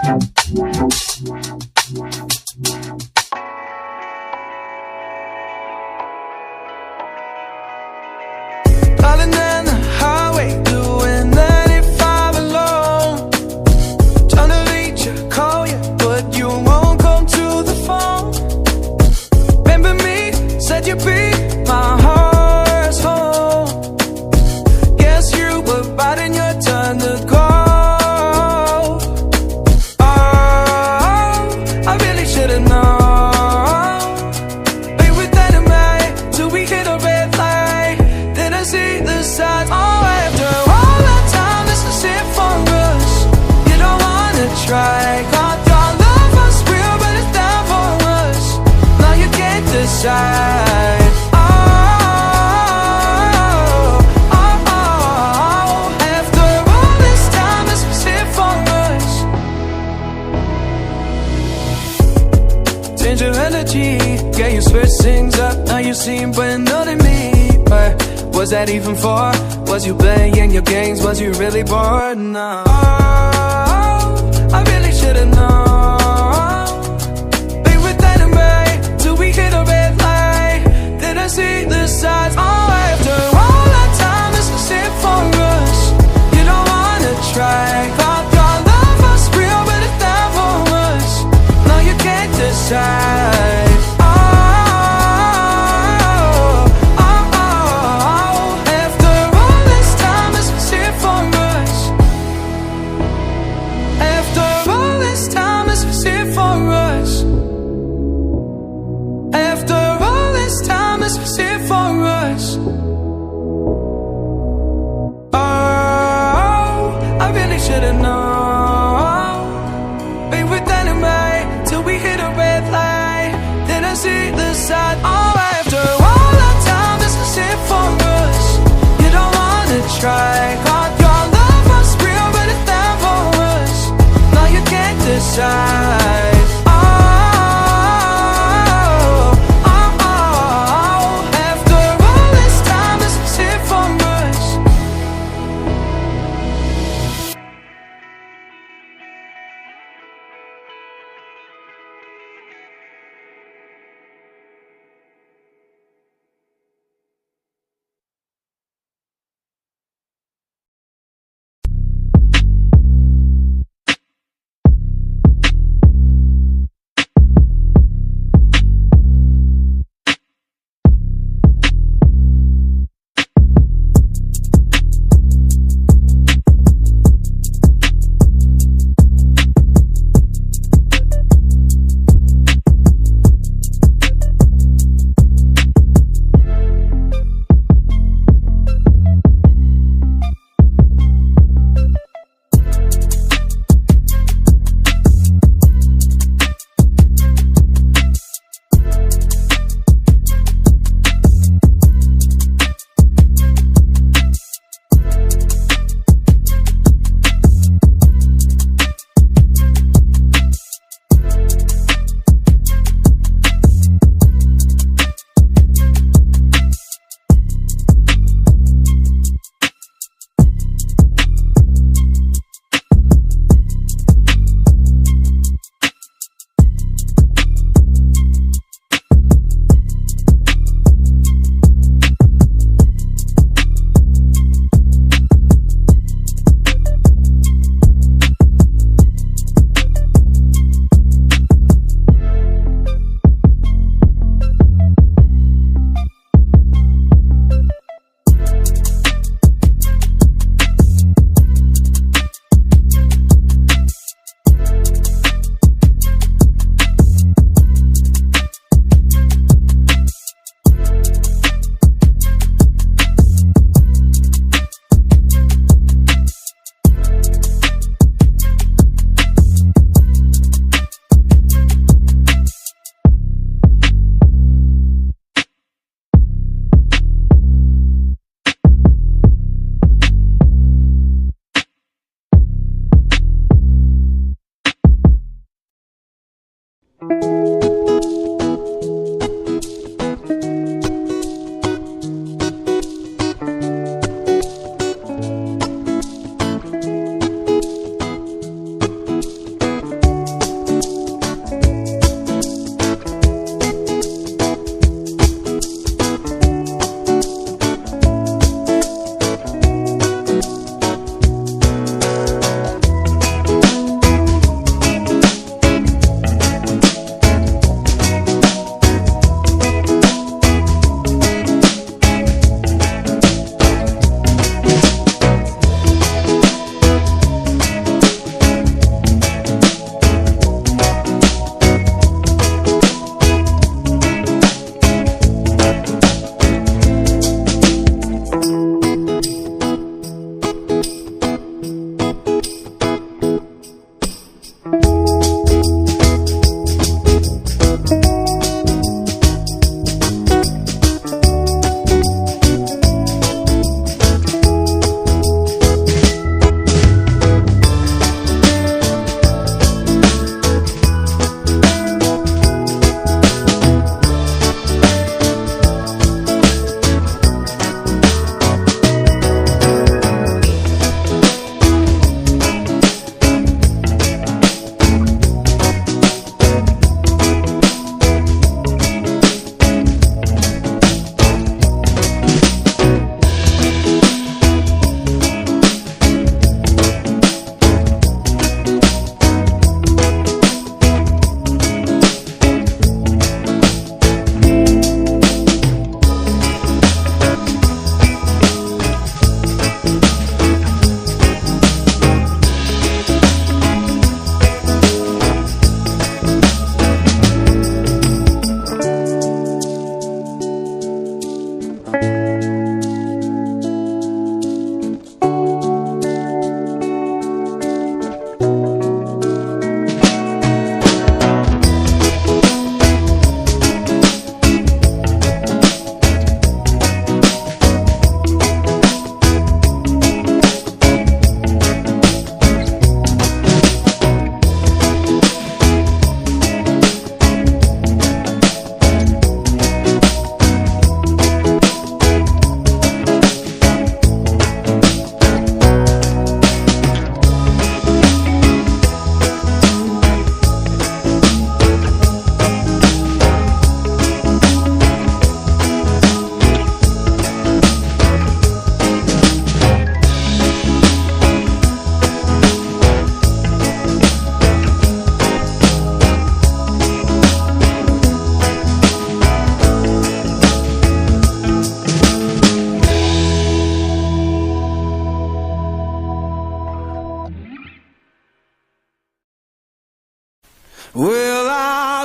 Driving down the highway, doing 95 alone. Trying to reach you, call you, but you won't come to the phone. Remember me, said you'd be my heart's home. Guess you were biding your turn to go. Oh, I really should've known. Play with dynamite till we hit a red light. Then I see the signs. Oh, after all that time, this is it for us. You don't wanna try. Got your love was real, but it's down for us. Now you can't decide. Oh, oh, oh. After all this time, this is it for us. Change your energy, yeah, you switch things up. Now you seem brand new to me. But was that even for? Was you playing your games? Was you really bored? No. Oh, I really should've known. Play with dynamite till we hit a red light. Then I see the signs. Oh, after all that time, this is it for us. You don't wanna try. Thought your love was real, but it's down for us. Now you can't decide. Oh, oh, oh. After all this time, this is it for us.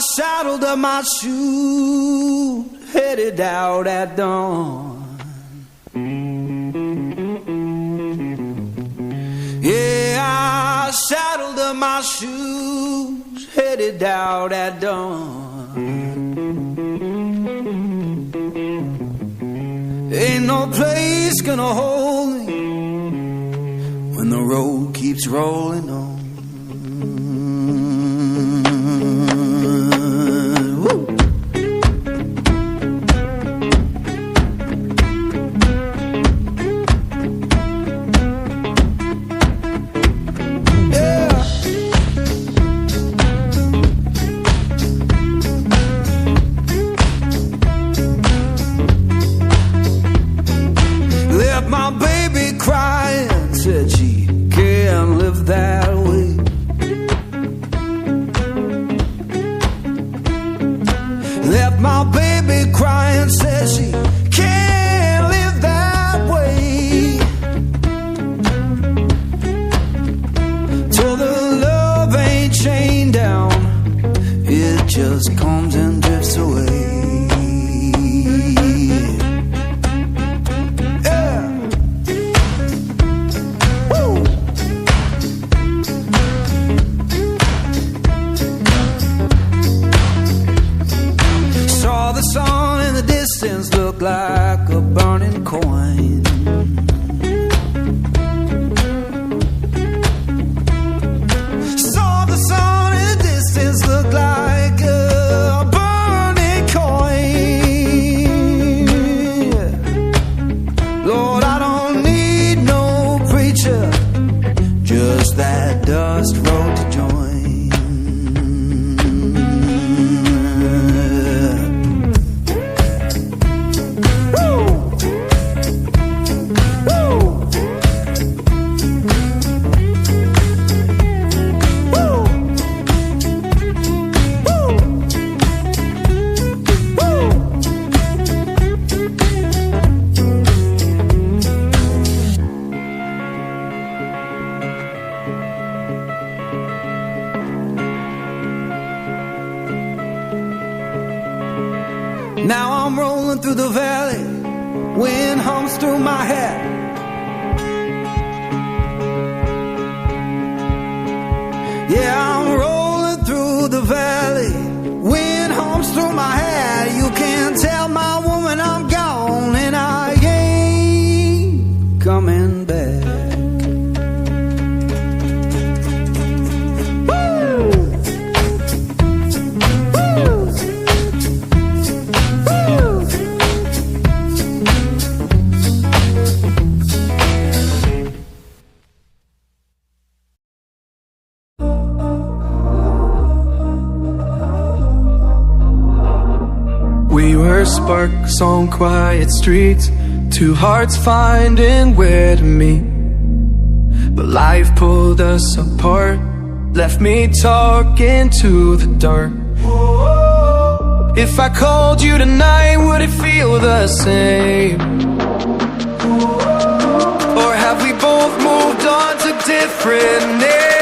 saddled up my shoes, headed out at dawn. Yeah, I saddled up my shoes, headed out at dawn. Ain't no place gonna hold me when the road keeps rolling on. Woo. My baby crying, said she can't live that way. Left my baby crying, said she can't live that way. Told her love ain't chained down, it just comes and drifts away. Look like a burning coin. Saw the sun in the distance look like a burning coin. Lord, I don't need no preacher, just that dust road to join. Now I'm rolling through the valley, wind hums through my hair. Yeah, I'm rolling through the valley, wind hums through my hair. You can tell my woman I'm gone and I ain't coming back. We were sparks on quiet streets, two hearts finding where to meet. But life pulled us apart, left me talking to the dark. If I called you tonight, would it feel the same? Or have we both moved on to different names?